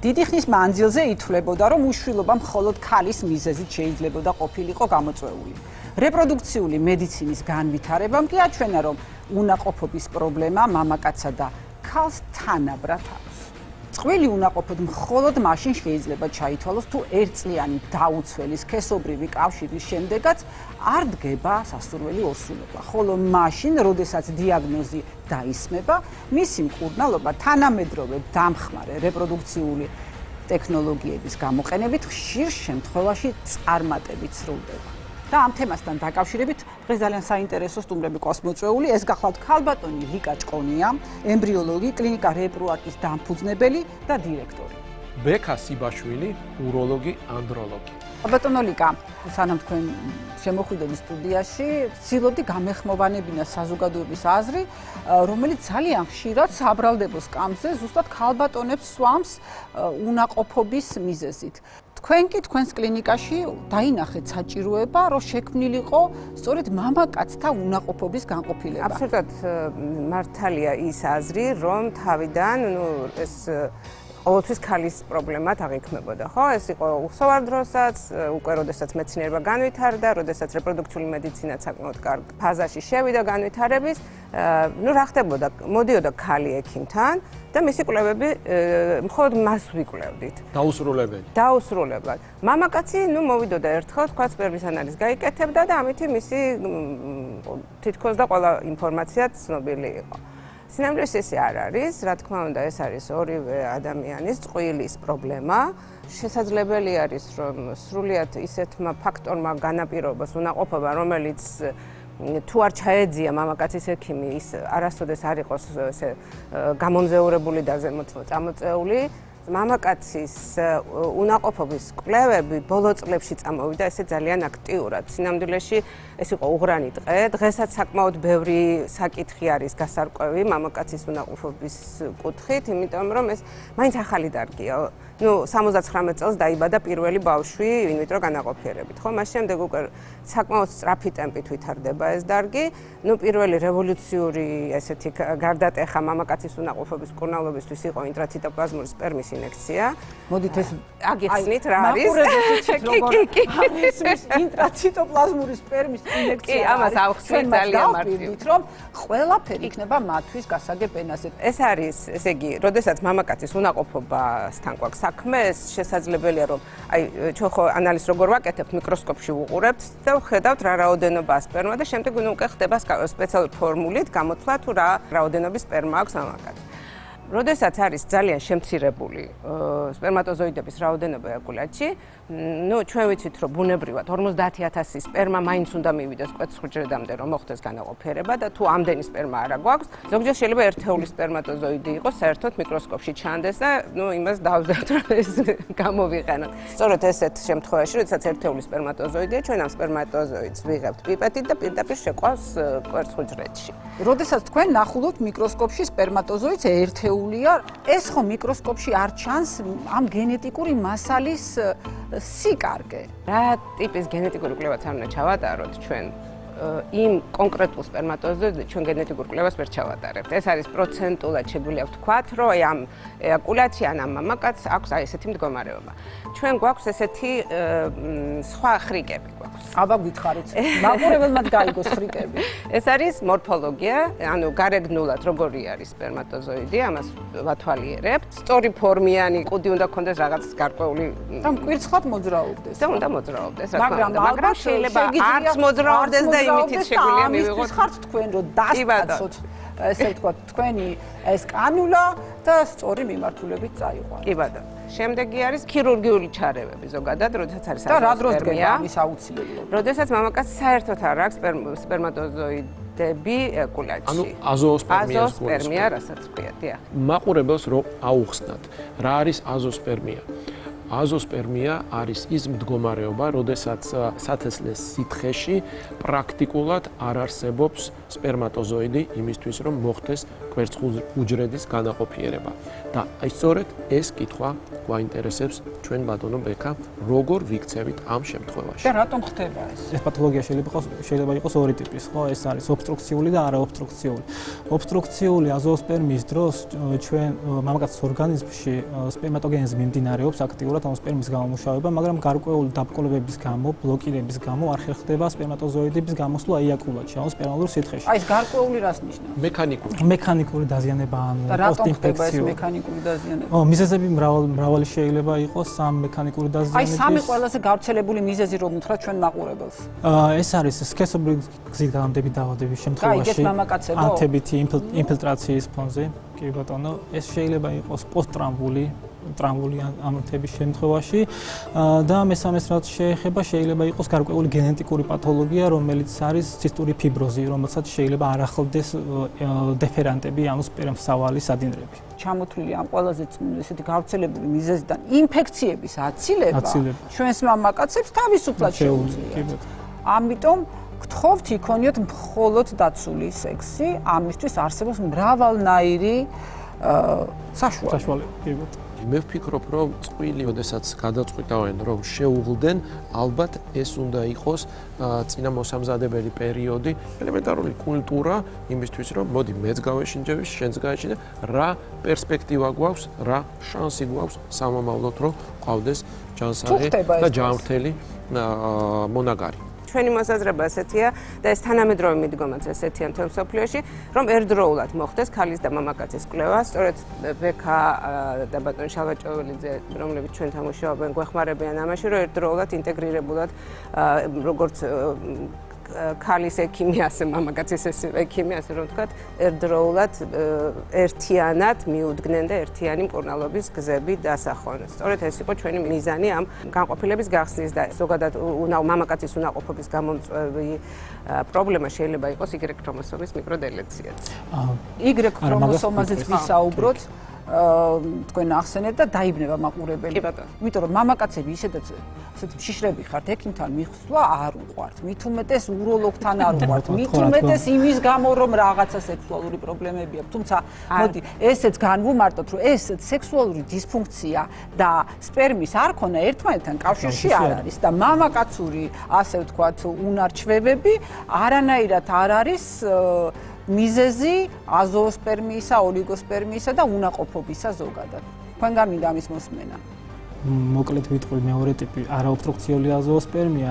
დიდი ხნის მანძილზე ითვლებოდა, რომ უშვილობა მხოლოდ ქალის მიზეზით შეიძლებოდა ყოფილიყო გამოწვეული. რეპროდუქციული მედიცინის განვითარებამ კი აჩვენა, რომ უნაყოფობის პრობლემა მამაკაცსა და ქალს თანაბრად აქვს. წყვილი უნაყოფოდ მხოლოდ მაშინ შეიძლება ჩაითვალოს, თუ ერთწლიანი დაუცველი სქესობრივი კავშირის შემდეგაც არ დგება სასურველი ორსულობა, ხოლო მაშინ, როდესაც დიაგნოზი დაისმება, მისი მკურნალობა თანამედროვე დამხმარე რეპროდუქციული ტექნოლოგიების გამოყენებით ხშირ შემთხვევაში წარმატებით სრულდება. და ამ თემასთან დაკავშირებით დღეს ძალიან საინტერესო სტუმრები გვყავს მოწვეული. ეს გახლავთ ქალბატონი ლიკა ჭყონია, ემბრიოლოგი, კლინიკა რეპროარტის დამფუძნებელი და დირექტორი. ბექა სიბაშვილი, უროლოგი, ანდროლოგი. ქალბატონო ლიკა, სანამ თქვენ შემოხვიდეთ სტუდიაში, ვცდილობდი გამეხმოვანებინა საზოგადოების აზრი, რომელიც ძალიან ხშირად საბრალდებო სკამზე ზუსტად ქალბატონებს სვამს უნაყოფობის მიზეზით. თქვენ კი თქვენს კლინიკაში დაინახეთ საჭიროება, რომ შექმნილიყო სწორედ მამაკაცთა უნაყოფობის განყოფილება. აბსოლუტურად მართალია ის აზრი, რომ თავიდან ეს ყოველთვის ქალის პრობლემა აღიქმებოდა, ხო? ეს იყო უხსოვარ დროსაც, უკვე როდესაც მეცნიერება განვითარდა, როდესაც რეპროდუქციული მედიცინაც საკმაოდ კარგ ფაზაში შევიდა განვითარების, რა ხდებოდა? მოდიოდა ქალი ექიმთან და მისი კვლევები მხოლოდ მას ვიკვლევდით. დაუსრულებლად. მამაკაცი, მოვიდოდა ერთხელ, თქვა სპერმის ანალიზს გაიკეთებდა და ამით მისი თითქოს და ყველა ინფორმაცია ცნობილი იყო. სინამდვილეს ესე არ არის, რა თქმა უნდა, ეს არის ორივე ადამიანის წყვილის პრობლემა. შესაძლებელი არის, რომ სრულიად ისეთმა ფაქტორმა განაპირობოს უნაყოფობა, რომელიც თუ არ ჩაეძია მამაკაცის ექიმი, ის არასოდეს არ იყოს ესე გამომზეურებული და ზემოთ წამოწეული. მამაკაცის უნაყოფობის კვლევები ბოლო წლებში წამოვიდა ესე ძალიან აქტიურად. სინამდვილეში ეს იყო უღრანი დღე. დღესაც საკმაოდ ბევრი საკითხი არის გასარკვევი მამაკაცის უნაყოფობის კუთხით, იმიტომ რომ ეს მაინც ახალი დარგია. 79 წელს დაიბადა პირველი ბავშვი ინვიტრო განაყოფიერებით, ხო? მას შემდეგ უკვე საკმაოდ სწრაფი ტემპით ვითარდება ეს დარგი. პირველი რევოლუციური ესეთი გარდატეხა მამაკაცის უნაყოფობის მკურნალობისთვის იყო ინტრაციტოპლაზმური სპერმის ინექცია. მოდით ეს აგიხსნით რა არის? კი. ინტრაციტოპლაზმური სპერმის ინექცია. კი, ამას ავხსნით ძალიან მარტივად, რომ ყველაფერი იქნება მათთვის გასაგებ ენაზე. ეს არის, ესე იგი, როდესაც მამაკაცის უნაყოფობასთან გვაქვს საქმე, ეს შესაძლებელია, რომ ჩვენ ხო ანალიზს როგორ ვაკეთებთ, მიკროსკოპში ვუყურებთ და ვხედავთ რა რაოდენობაა სპერმა და შემდეგ უკვე ხდება სპეციალური ფორმულით გამოთვლა თუ რა რაოდენობის სპერმა აქვს მამაკაცს. როდესაც არის ძალიან შემცირებული სპერმატოზოიდების რაოდენობა ეjakulaტში, ჩვენ ვიცით, რომ ბუნებრივად 50,000 სპერმა მაინც უნდა მივიდეს კვერცხუჯრედამდე, რომ მოხდეს განაყოფიერება და თუ ამდენი სპერმა არა გვაქვს, ზოგჯერ შეიძლება ერთეული სპერმატოზოიდი იყოს, საერთოდ მიკროსკოპში ჩანდეს და იმას დავზევთ, რომ ეს გამოვიყენოთ. სწორედ ესეთ შემთხვევაში, როდესაც ერთეული სპერმატოზოიდია, ჩვენ ამ სპერმატოზოიდს ვიღებთ პიპეტით და პირდაპირ შეყვავს კვერცხუჯრედში. როდესაც თქვენ ნახულობთ მიკროსკოპში სპერმატოზოიდს ერთეულია, ეს ხო მიკროსკოპში არ ჩანს ამ გენეტიკური მასალის სიკარგე. რა ტიპის გენეტიკური კვლევაც არ უნდა ჩავატაროთ ჩვენ იმ კონკრეტულ სპერმატოზოიდზე ჩვენ გენეტიკურ კვლევას ვერ ჩავატარებთ. ეს არის პროცენტულად შეგვიძლია ვთქვათ, რომ ამ ეjakulaტში ან ამ მამაკაცს აქვს ესეთი მდგომარეობა. ჩვენ გვაქვს ესეთი სხვა ხრიკები გვაქვს. აბა გითხარით. მაყურებელმა გაიგოს ხრიკები. ეს არის მორფოლოგია, ანუ გარეგნულად როგორი არის სპერმატოზოიდი, ამას ვათვალიერებთ. სწორი ფორმიანი კუდი უნდა ქონდეს რაღაც გარკვეული და მკვირცხლად მოძრაობდეს. და უნდა მოძრაობდეს, რა თქმა უნდა, მაგრამ შეიძლება არც მოძრაობდეს და იმითით შეგვიძლია მივიღოთ. ამისთვის ხართ თქვენ რომ დასწრებოთ, ესე ვთქვათ, თქვენი ეს კანულა და სწორი მიმართულებით წაიყვანოთ. კი ბატონო. შემდეგი არის ქირურგიული ჩარევები ზოგადად, როდესაც არის და რა დროს დგება ამის აუცილებლობა? როდესაც მამაკაცს საერთოდ არ აქვს სპერმატოზოიდები ეjakulaტში. ანუ აზოოსპერმია, რასაც ქვია, დიახ. მაყურებელს რომ აუხსნათ, რა არის აზოსპერმია? აზოსპერმია არის ის მდგომარეობა, როდესაც სათესლეს სითხეში პრაქტიკულად არ არსებობს სპერმატოზოიდი იმისთვის, რომ მოხდეს კვერცხუჯრედის განაყოფიერება. და აი სწორედ ეს კითხვა გვაინტერესებს ჩვენ ბატონო ბექა, როგორ ვიქცევით ამ შემთხვევაში. და რატომ ხდება ეს? ეს პათოლოგია შეიძლება იყოს ორი ტიპის, ხო? ეს არის ობსტრუქციული და არაობსტრუქციული. ობსტრუქციული აზოოსპერმიის დროს ჩვენ მამაკაცის ორგანიზმში სპერმატოგენეზი მიმდინარეობს აქტიურად, ანუ სპერმის გამომუშავება, მაგრამ გარკვეული დაბკოლებების გამო, ბლოკირების გამო არ ხერხდება სპერმატოზოიდების გამოსვლა ეიაკულატში, ანუ სპერმალურ სითხეში. აი ეს გარკვეული რას ნიშნავს? მექანიკური დაზიანება ან და რატომ ხდება ეს პოსტინფექციური მექანიკური დაზიანება? მიზეზები მრავალი შეიძლება იყოს ამ მექანიკური აი დაზიანების. სამი ყველაზე გავრცელებული მიზეზი რომ უთხრათ ჩვენ მაყურებელს. ეს არის სქესობრივი გზით გამომდები დაავადების გაიგეთ შემთხვევაში მამაკაცებო? ანთებითი ინფილტრაციის ფონზე, კი ბატონო, ეს შეიძლება იყოს პოსტტრამვული ანთების შემთხვევაში და მესამეს რაც შეეხება შეიძლება იყოს გარკვეული გენეტიკური პათოლოგია, რომელიც არის ცისტური ფიბროზი, რომელსაც შეიძლება არ ახლდეს დეფერანტები, ანუ სპერმსავალი სადინრები. ჩამოთვლილი ამ ყველაზე ესეთი გავრცელებული მიზეზიდან ინფექციების აცილება ჩვენს მამაკაცებს თავისუფლად შეუძლიათ. ამიტომ გთხოვთ იქონიოთ მხოლოდ დაცული სექსი, ამისთვის არსებობს მრავალნაირი საშუალება. მე ვფიქრობ, რომ წყვილი, ოდესაც გადაწყვიტავენ, რომ შეუღლდნენ, ალბათ ეს უნდა იყოს წინა მოსამზადებელი პერიოდი, ელემენტარული კულტურა იმისთვის, რომ მოდი მეც გავეშინჯები, შენც გაეშინჯე, რა პერსპექტივა გვაქვს, რა შანსი გვაქვს სამომავლოდ, რომ ყავდეს ჯანსაღი და ჯანმრთელი მონაგარი. ჩვენი მოსაზრება ესეთია და ეს თანამედროვე მიდგომაც ესეთია მთელ მსოფლიოში, რომ ერთდროულად მოხდეს ქალის და მამაკაცის კვლევა. სწორედ ბექა და ბატონი შალვაჭოვლიძე, რომლებიც ჩვენთან მუშაობენ, გვეხმარებიან ამაში, რომ ერთდროულად ინტეგრირებულად როგორც ქალის ექიმი, ასე მამაკაცის ექიმი, ასე რომ ვთქვათ, ერთდროულად ერთიანად მიუდგნენ და ერთიანი მკურნალობის გზები დასახვონ. სწორედ ეს იყო ჩვენი მიზანი ამ განყოფილების გახსნის და ზოგადად მამაკაცის უნაყოფობის გამომწვევი პრობლემა შეიძლება იყოს Y ქრომოსომის მიკროდელეციაც. Y ქრომოსომაზეც ვისაუბროთ. თქვენ ახსენეთ და დაიბნება მაყურებელი. იმიტომ რომ მამაკაცები ისედაც ასეთი შიშრები ხართ, ექიმთან მიხსვა არ უყვართ. მით უმეტეს უროლოგთან არ უყვართ. მით უმეტეს იმის გამო რომ რაღაცა სექსუალური პრობლემები აქვს. თუმცა მოდი ესეც განვუმარტოთ, რომ ეს სექსუალური დისფუნქცია და სპერმის არქონა ერთმანეთთან კავშირში არ არის და მამაკაცური, ასე ვთქვათ, უნარჩვევები არანაირად არ არის მიზეზი აზოოსპერმიისა, ოლიგოსპერმიისა და უნაყოფობისა ზოგადად. თქვენ გამინდა ამის მოსმენა? მოკლედ ვიტყვი მეორე ტიპი არაობსტრუქციული აზოოსპერმია,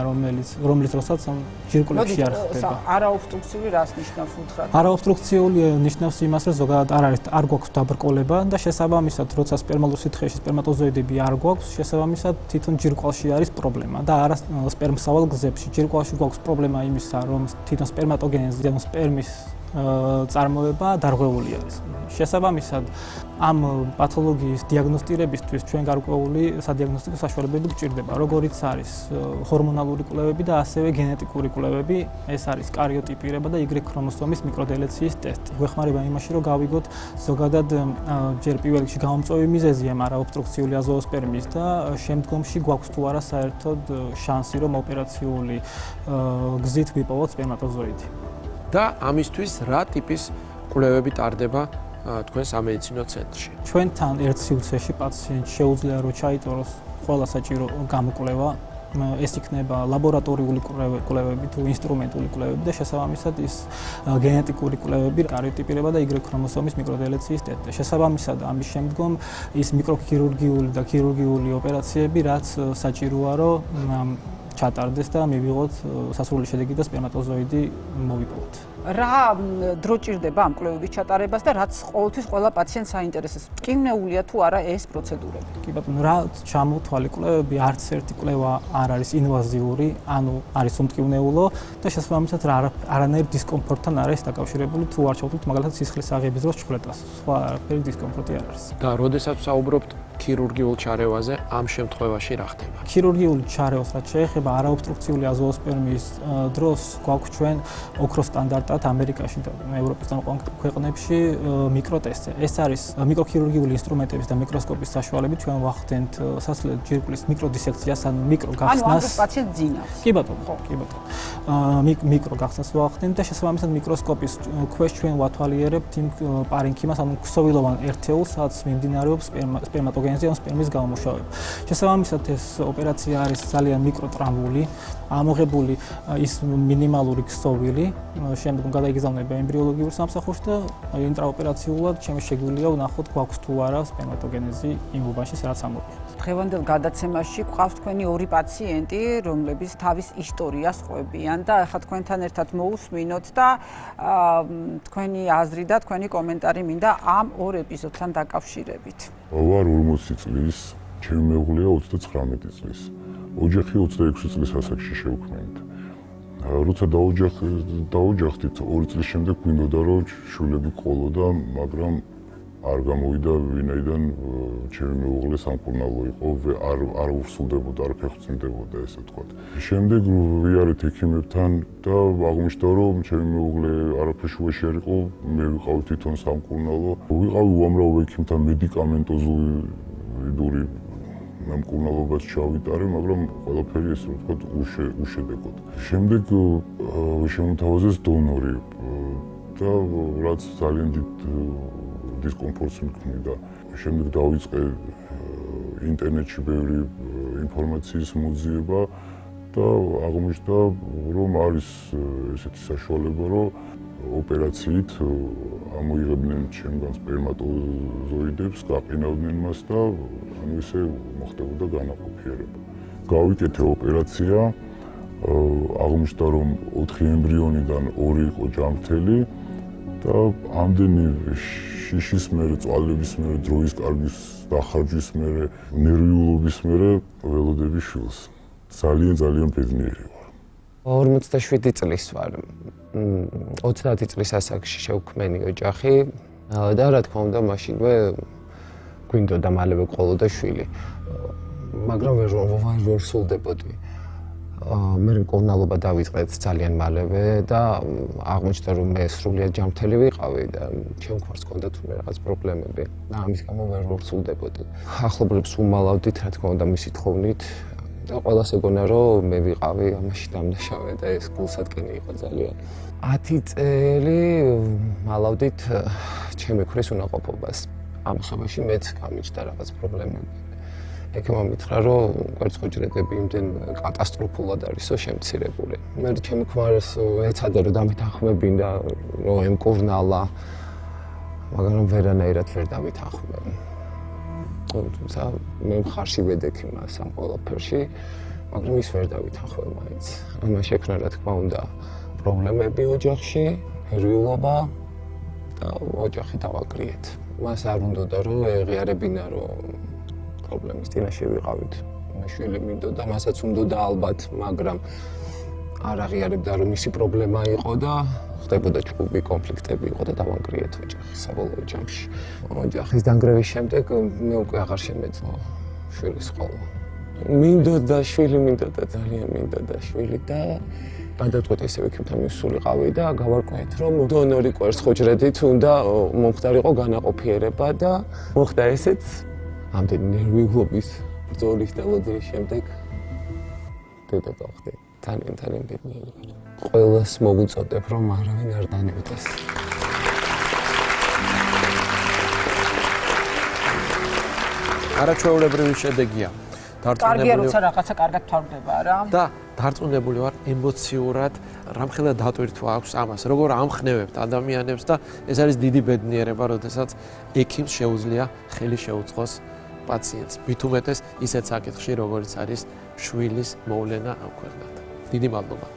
რომელიც როსაც ჯირკვლებში არ ხდება. არაობსტრუქციული რას ნიშნავს უთხრათ? არაობსტრუქციული ნიშნავს იმას, რომ ზოგადად არ გვაქვს დაბრკოლება და შესაბამისად, როცა სპერმალურ სითხეში სპერმატოზოიდები არ გვაქვს, შესაბამისად თვითონ ჯირკვალში არის პრობლემა და არა სპერმსავალ გზებში. ჯირკვალში გვაქვს პრობლემა იმისა, რომ თვითონ სპერმატოგენეზი და სპერმის წარმოება დარღვეული არის. შესაბამისად, ამ პათოლოგიის დიაგნოსტირებისთვის ჩვენ გარკვეული სადიაგნოსტიკო საშუალებები გვჭირდება, როგორიც არის ჰორმონალური კვლევები და ასევე გენეტიკური კვლევები, ეს არის კარიოტიპირება და Y ქრომოსომის მიკროდელეციის ტესტი. გვეხმარება იმაში, რომ გავიგოთ ზოგადად ჯერ პირველ რიგში გამომწვევი მიზეზია არაობსტრუქციული აზოოსპერმიის და შემდგომში გვაქვს თუ არა საერთოდ შანსი, რომ ოპერაციული გზით ვიპოვოთ სპერმატოზოიდი. და ამისთვის რა ტიპის კვლევები ტარდება თქვენ სამედიცინო ცენტრში? ჩვენთან ერთ სივრცეში პაციენტს შეუძლია რომ ჩაიწეროს ყველა საჭირო გამოკვლევა. ეს იქნება ლაბორატორიული კვლევები თუ ინსტრუმენტული კვლევები და შესაბამისად ის გენეტიკური კვლევები, კარიოტიპირება და Y ქრომოსომის მიკროდელეციის ტესტი. შესაბამისად ამის შემდგომ ის მიკროქირურგიული და ქირურგიული ოპერაციები, რაც საჭიროა რომ ჩატარდეს და მივიღოთ სასურველი შედეგი და სპერმატოზოიდი მოვიპოვოთ. რა დრო ჭირდება ამ კვლევების ჩატარებას და რაც ყოველთვის ყველა პაციენტს აინტერესებს? მტკივნეულია თუ არა ეს პროცედურები? კი ბატონო, რა ჩამოთვალი კვლევები, არც ერთი კვლევა არ არის ინვაზიური, ანუ არის უმტკივნეულო და შესაბამისად არანაირ დისკომფორტთან არ არის დაკავშირებული, თუ არ ჩავთვლით მაგალითად სისხლის აღების დროს ჩხვლეტას. სხვა არაფერი დისკომფორტი არ არის. და როდესაც საუბრობთ ქირურგიულ ჩარევაზე ამ შემთხვევაში რა ხდება? ქირურგიული ჩარევას რაც შეეხება არაობსტრუქციული აზოოსპერმის დროს გვაქვს ჩვენ ოქროს სტანდარტად ამერიკაში და ევროპის და სხვა ქვეყნებში მიკროტესტი. ეს არის მიკროქირურგიული ინსტრუმენტების და მიკროსკოპის საშუალებით ჩვენ ვახდენთ სასწლელი ჯირკვლის მიკროდისექციას ან მიკროგახსნას. ანუ პაციენტ ძინავს. კი ბატონო, კი ბატონო. მიკროგახსნას ვახდენთ და შესაბამისად მიკროსკოპის ქვეშ ჩვენ ვათვალიერებთ იმ პარენქიმას, ანუ ქსოვილოვან ერთეულს, სადაც მიმდინარეობს სპერმატოგენეზი ან სპერმის გამომუშავება. შესაბამისად ეს ოპერაცია არის ძალიან მიკროტრამვული, ამოღებული ის მინიმალური ქსოვილი, შემდგომ გადაიგზავნება ემბრიოლოგიურ სამსახურში და ინტრაოპერაციულად ჩემი შეგვიძლია ვნახოთ გვაქვს თუ არა სპერმატოგენეზი იმ უბანში, სადაც ამოვიღეთ. დღევანდელ გადაცემაში გვყავს თქვენი ორი პაციენტი, რომლებიც თავის ისტორიას ყვებიან და ახლა თქვენთან ერთად მოусმინოთ და თქვენი აზრი და თქვენი კომენტარი მინდა ამ ორ ეპიზოდთან დაკავშირებით. ვარ 40 წლის, ჩემი მეუღლეა 39 წლის. ოჯახი 26 წლის ასაკში შევქმნით. როცა დაოჯახდით 2 წლის შემდეგ გვინდოდა რომ შვილები ყოლოდა, მაგრამ არ გამოვიდა ვინაიდან ჩემი მეუღლე სამკურნალო იყო, არ უსრულდებოდა, არ ფეხმძიმდებოდა ესე ვთქვათ. შემდეგ ვიარეთ ექიმებთან და აღმოჩნდა რომ ჩემი მეუღლე არაფერში უეში არ იყო, მე ვიყავი თვითონ სამკურნალო. ვიყავი უამრავ ექიმთან მედიკამენტოზური მკურნალობას ჩავიტარე, მაგრამ ყველაფერი ესე ვთქვათ უშედეგოდ. შემდეგ შემოთავაზეს დონორი და რაც ძალიან დიდ დისკომფორტს მიქმნიდა. შემდეგ დავიწყე ინტერნეტში ბევრი ინფორმაციის მოძიება და აღმოჩნდა რომ არის ესეთი საშუალება, რომ ოპერაციით ამოიღებდნენ ჩემგან სპერმატოზოიდებს, გაყინავდნენ მას და ანუ ესე მოხდებოდა განაყოფიერება. გავიკეთე ოპერაცია, აღმოჩნდა რომ 4 ემბრიონიდან 2 იყო ჯანმრთელი და ამდენი შიშის მერე, წვალების მერე, დროის კარგის დახარჯვის მერე, ნერვიულობის მერე ველოდები შვილს. ძალიან ბედნიერი ვარ. 47 წლის ვარ. 30 წლის ასაკში შევქმენი ოჯახი და რა თქმა უნდა მაშინვე გვინდოდა მალევე ყოლოდა შვილი. მაგრამ ვერ სრულდებოდი. მე მკურნალობა დავიწყეთ ძალიან მალევე და აღმოჩნდა რომ მე სრულიად ჯანმრთელი ვიყავი და ჩემს ჰქონდა თუნდაც რაღაც პრობლემები და ამის გამო ვერ სრულდებოდი. ახლობლებს უმალავდით რა თქმა უნდა მისი თხოვნით და ყველას ეგონა რომ მე ვიყავი ამაში დამნაშავე და ეს გულსატკენი იყო ძალიან. 10 წელი მალავდით ჩემი ქრის უნაყოფობას. ამ ხობაში მეც გამიჩნდა რაღაც პრობლემები. ექიმმა მითხრა რომ კვერცხუჯრედები იმდენ კატასტროფულად არისო შემცირებული. მე ჩემი ქმარს ეცადა რომ დამეთანხმებინა რომ ემკურნალა, მაგრამ ვერანაირად ვერ დამეთანხმე. თუმცა მე მხარში ვედექი მას ამ ყველაფერში, მაგრამ ის ვერ დავეთანხმე მაინც. ამას შექმნა რა თქმა უნდა პრობლემები ოჯახში, ნერვიულობა და ოჯახი დავაკრიეთ. მას არ უნდოდა რომ ეღიარებინა რომ პრობლემის წინაშე ვიყავით. შვილი მინდოდა, მასაც უნდოდა ალბათ, მაგრამ არ აღიარებდა რომ მისი პრობლემა იყო და ხდებოდა ჭუბი კონფლიქტები იყო და დავაკრიეთ ოჯახი საბოლოო ჯამში. ოჯახის დანგრევის შემდეგ მე უკვე აღარ შემეძლო შვილის ყოლა. მინდოდა შვილი, ძალიან მინდოდა შვილი და გადავწყვეტ ესე ექიმთან მისულიყავი და გავარკვიეთ რომ დონორი კვერცხუჯრედით უნდა მომხდარიყო განაყოფიერება და მოხდა ესეც. ამდენი ნერვიულობის ბრძოლის და ლოძრის შემდეგ დედა გავხდი. ძალიან ბედნიერი ვარ. ყველას მოგუწოდებ რომ არავინ არ დანებდეს. არაჩვეულებრივი შედეგია. კარგია, როცა რაღაცა კარგად თარგდება რა. და დარწმუნებული ვარ ემოციურად რამხელა დატვირთვა აქვს ამას. როგორ ამხნევებთ ადამიანებს და ეს არის დიდი ბედნიერება, როდესაც ექიმს შეუძლია ხელი შეუწყოს პაციენტს. მით უმეტეს ისეთ საკითხში, როგორც არის შვილის მოვლენა ამ ქვეყნად. დიდი მადლობა.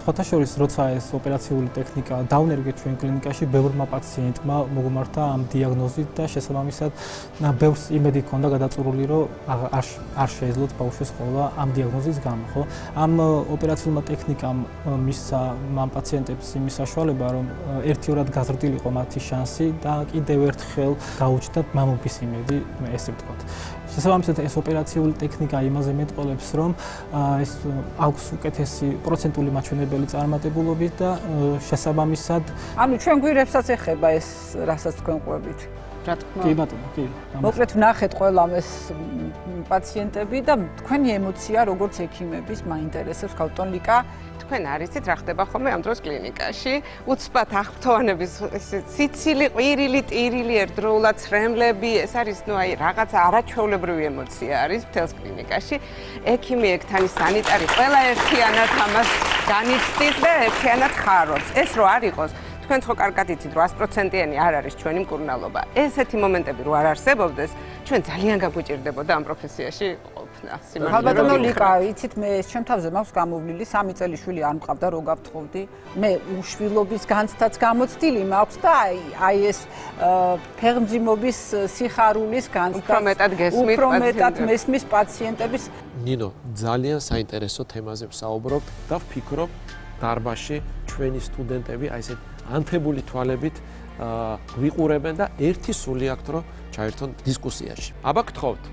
სხვათა შორის, როცა ეს ოპერაციული ტექნიკა დავნერგეთ ჩვენ კლინიკაში, ბევრმა პაციენტმა მოგმართა ამ დიაგნოზით და შესაბამისად ბევრს იმედი ჰქონდა გადაწურული, რომ არ შეეძლოთ ბავშვის ყოლა ამ დიაგნოზის გამო, ხო? ამ ოპერაციულმა ტექნიკამ მისცა ამ პაციენტებს იმის საშუალება, რომ ერთიორად გაზრდილიყო მათი შანსი და კიდევ ერთხელ გაუჩნდათ მამობის იმედი, ესე ვთქვათ. შესაბამისად ეს ოპერაციული ტექნიკა იმაზე მეტყოლებს, რომ ეს აქვს უკეთესი პროცენტული მაჩვენებელი წარმატებულობით და შესაბამისად ანუ ჩვენ გვირებსაც ეხება ეს, რასაც თქვენ ყვებით. რა თქმა კი ბატონო, კი. მოკლედ ვნახეთ ყველამ ეს პაციენტები და თქვენი ემოცია როგორც ექიმების მაინტერესებს ქალტონ ლიკა. თქვენ არიცით რა ხდება ხოლმე ამ დროს კლინიკაში, უცბად აღფრთოვანების სიცილი, ყვირილი, ტირილი, ერთდროულად ცრემლები, ეს არის აი რაღაცა არაჩვეულებრივი ემოცია არის მთელს კლინიკაში. ექიმი, ექთანი, სანიტარი ყველა ერთიანად ამას განიცდის და ერთიანად ხარობს. ეს რო არ იყოს თქვენ ხო კარგად იცით, რომ 100%-იანი არ არის ჩვენი მკურნალობა. ესეთი მომენტები რო არ არსებობდეს, ჩვენ ძალიან გაგვიჭირდებოდა ამ პროფესიაში ყოფნა. ბატონო ლიკა, იცით მე ჩემ თავზე მაქვს გამოვლილი 3 წელი შვილი არ მყავდა, რო გავთხოვდი. მე უშვილობის განცდაც გამოცდილი მაქვს და აი ეს ფეხმძიმობის სიხარულის განცდა უფრო მეტად მესმის პაციენტების. ნინო, ძალიან საინტერესო თემაზე ვსაუბრობ და ვფიქრობ დარბაზში ჩვენი სტუდენტები აი ესეთ ანთებული თვალებით ვიყურებენ და ერთი სული აქვთ რომ ჩაერთონ დისკუსიაში. აბა გთხოვთ.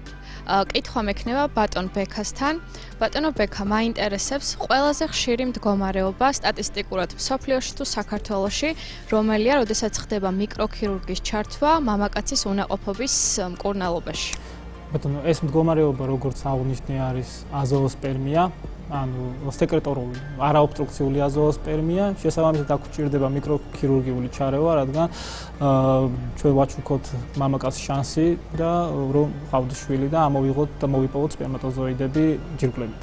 კითხვა მექნება ბატონ ბექასთან. ბატონო ბექა, მაინტერესებს ყველაზე ხშირი მდგომარეობა სტატისტიკურად მსოფლიოში თუ საქართველოში, რომელია, როდესაც ხდება მიკროქირურგის ჩართვა მამაკაცის უნაყოფობის მკურნალობაში. ბატონო, ეს მდგომარეობა როგორც აღნიშნე არის აზოოსპერმია, ანუ სეკრეტორული, არაობსტრუქციული აზოოსპერმია, შესაბამისად აქ გვჭირდება მიკროქირურგიული ჩარევა, რადგან ჩვენ ვაჩუქოთ მამაკაცის შანსი და რომ ყავდეს შვილი და ამოვიღოთ და მოვიპოვოთ სპერმატოზოიდები ჯირკვლებით.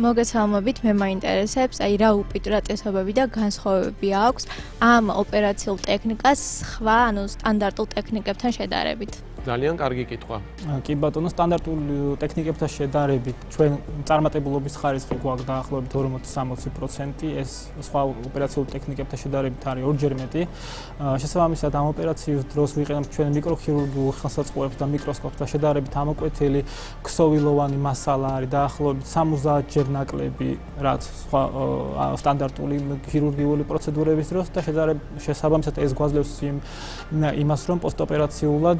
მოგესალმებით, მე მაინტერესებს, აი რა უპირატესობები და განსხვავებები აქვს ამ ოპერაციულ ტექნიკას სხვა, ანუ სტანდარტულ ტექნიკებთან შედარებით. ძალიან კარგი კითხვა. კი ბატონო, სტანდარტულ ტექნიკებთან შედარებით ჩვენ წარმატებულობის ხარისხი გვაქვს დაახლოებით 40-60%, ეს სხვა ოპერაციულ ტექნიკებთან შედარებით არის ორჯერ მეტი. შესაბამისად ამ ოპერაციის დროს ვიყენებთ ჩვენ მიკროქირურგიულ ხელსაწყოებს და მიკროსკოპთან შედარებით ამოკვეთილი ქსოვილოვანი მასალა არის დაახლოებით 70-ჯერ ნაკლები, რაც სხვა სტანდარტული ქირურგიული პროცედურების დროს და შესაბამისად ეს გვაძლევს იმას, რომ პოსტოპერაციულად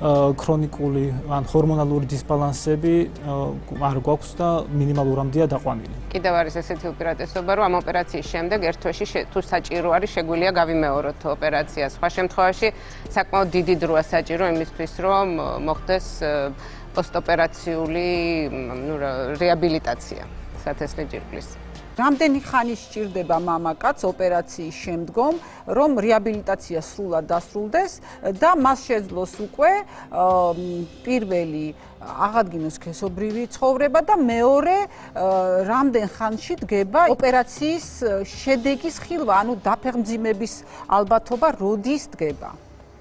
ქრონიკული ან ჰორმონალური დისბალანსები არ გვაქვს და მინიმალურამდეა დაყვანილი. კიდევ არის ესეთი უპირატესობა, რომ ამ ოპერაციის შემდეგ ერთ თვეში თუ საჭირო არის, შეგვიძლია გავიმეოროთ ოპერაცია. სხვა შემთხვევაში საკმაოდ დიდი დროა საჭირო იმისთვის, რომ მოხდეს პოსტოპერაციული რეაბილიტაცია სათესლე ჯირკვლის. რამდენი ხანი სჭირდება მამაკაცს ოპერაციის შემდგომ, რომ რეაბილიტაცია სრულად დასრულდეს და მას შეძლოს უკვე პირველი აღადგინოს სქესობრივი ცხოვრება და მეორე რამდენ ხანში დგება ოპერაციის შედეგის ხილვა, ანუ დაფეხმძიმების ალბათობა როდის დგება?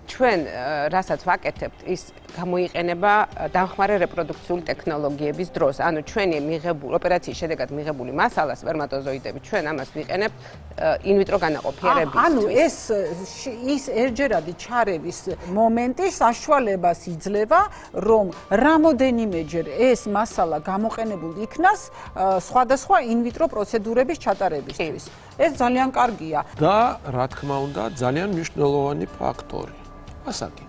ჩვენ რასაც ვაკეთებთ, ის გამოიყენება დამხმარე რეპროდუქციული ტექნოლოგიების დროს. ანუ ჩვენი მიღებული ოპერაციის შედეგად მიღებული მასალა, სპერმატოზოიდები, ჩვენ ამას ვიყენებთ ინვიტრო განაყოფიერებისთვის. ანუ ის ერთჯერადი ჩარევის მომენტი საშუალებას იძლევა, რომ რამოდენიმეჯერ ეს მასალა გამოყენებულ იქნას სხვადასხვა ინვიტრო პროცედურების ჩატარებისთვის. ეს ძალიან კარგია. და რა თქმა უნდა, ძალიან მნიშვნელოვანი ფაქტორი. ასაკი.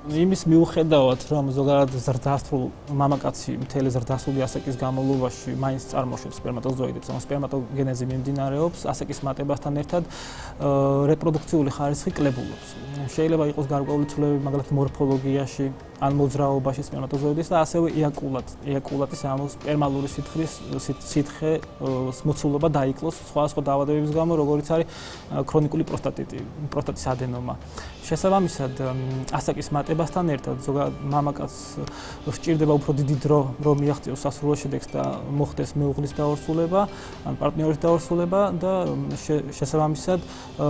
იმის მიუხედავად, რომ ზოგადად ზრდასრულ მამაკაცი მთელი ზრდასრული ასაკის განმავლობაში მაინც წარმოშობს სპერმატოზოიდებს, ანუ სპერმატოგენეზი მიმდინარეობს, ასაკის მატებასთან ერთად რეპროდუქციული ხარისხი კლებულობს. შეიძლება იყოს გარკვეული ცვლილებები, მაგალითად მორფოლოგიაში, ან მოძრაობაში სპერმატოზოიდის და ასევე ეიაკულატის, ანუ სპერმალური სითხე მოცულობა დაიკლოს სხვა დაავადებების გამო, როგორიც არის ქრონიკული პროსტატის ადენომა. შესაბამისად, ასაკის მატებასთან ერთად ზოგადად მამაკაცს სჭირდება უფრო დიდი დრო, რომ მიაღწიოს სასურველ შედეგს და მოხდეს მეუღლის დაორსულება, ან პარტნიორის დაორსულება და შესაბამისად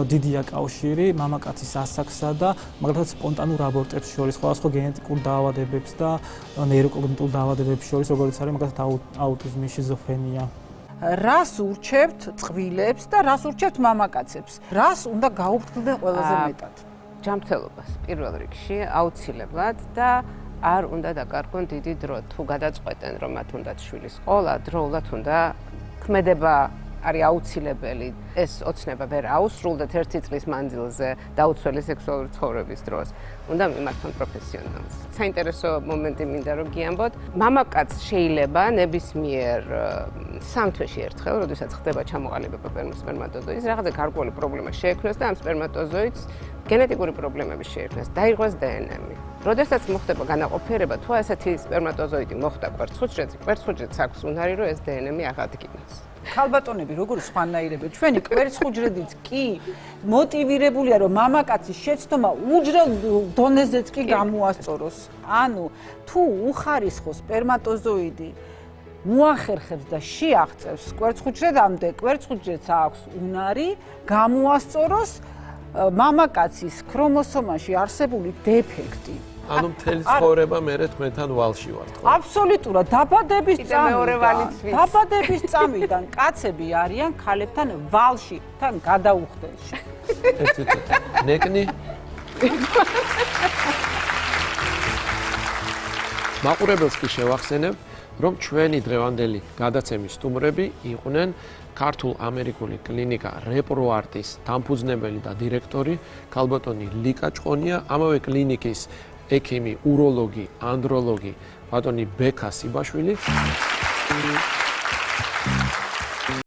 დიდია კავშირი მამაკაცის ასაკსა და მაგალითად სპონტანურ აბორტებს შორის, სხვადასხვა გენეტიკურ დაავადებებს და ნეიროკოგნიტიურ დაავადებებს შორის, როგორც არის მაგალითად აუტიზმი, შიზოფრენია. რას ურჩევთ წყვილებს და რას ურჩევთ მამაკაცებს? რას უნდა გაუფრთხილდე ყველაზე მეტად? ჯანმრთელობას პირველ რიგში აუცილებლად და არ უნდა დაკარგონ დიდი დრო თუ გადაწყვეტენ რომ მათ უნდათ შვილის ყოლა, დროულად უნდა ქმედება არის აუცილებელი ეს ოცნება ვერ აუსრულდეთ 1 წლის მანძილზე დაუცველი სექსუალური ცხოვრების დროს. უნდა მიმართონ პროფესიონალს. საინტერესო მომენტი მინდა რომ გიამბოთ, მამაკაც შეიძლება ნებისმიერ 3 თვეში ერთხელ, როდესაც ხდება ჩამოყალიბება სპერმატოზოიდის, რაღაცა გარკვეული პრობლემა შეექმნას და ამ სპერმატოზოიდს გენეტიკური პრობლემები შეექმნას, დაირღვეს დნმ-ი. როდესაც მოხდება განაყოფიერება, თუ ასეთი სპერმატოზოიდი მოხდა კვერცხუჯრედზე, კვერცხუჯრედს აქვს უნარი, რომ ეს დნმ-ი აღადგინოს. ქალბატონები, როგორ სხვანაირები, ჩვენი კვერცხუჯრედიც კი მოტივირებულია, რომ მამაკაცის შეცდომა უჯრედ დონეზეც კი გამოასწოროს. ანუ თუ უხარისხო სპერმატოზოიდი მოახერხებს და შეაღწევს კვერცხუჯრედამდე, კვერცხუჯრედს აქვს უნარი გამოასწოროს მამაკაცის ქრომოსომაში არსებული დეფექტი. ანუ მთელი ცხოვრება მერე თქვენთან ვალში ვართ, ხო? აბსოლუტურად დაბადების მეორე ვალიც ვიცი. დაბადების წამიდან კაცები არიან ქალებთან ვალში, თან გადაუხდელში. ნეკნი მაყურებელს კი შევახსენებ, რომ ჩვენი დღევანდელი გადაცემის სტუმრები იყვნენ ქართულ-ამერიკული კლინიკა რეპროარტის დამფუძნებელი და დირექტორი ქალბატონი ლიკა ჭყონია, ამავე კლინიკის ექიმი, უროლოგი, ანდროლოგი ბატონი ბექა სიბაშვილი.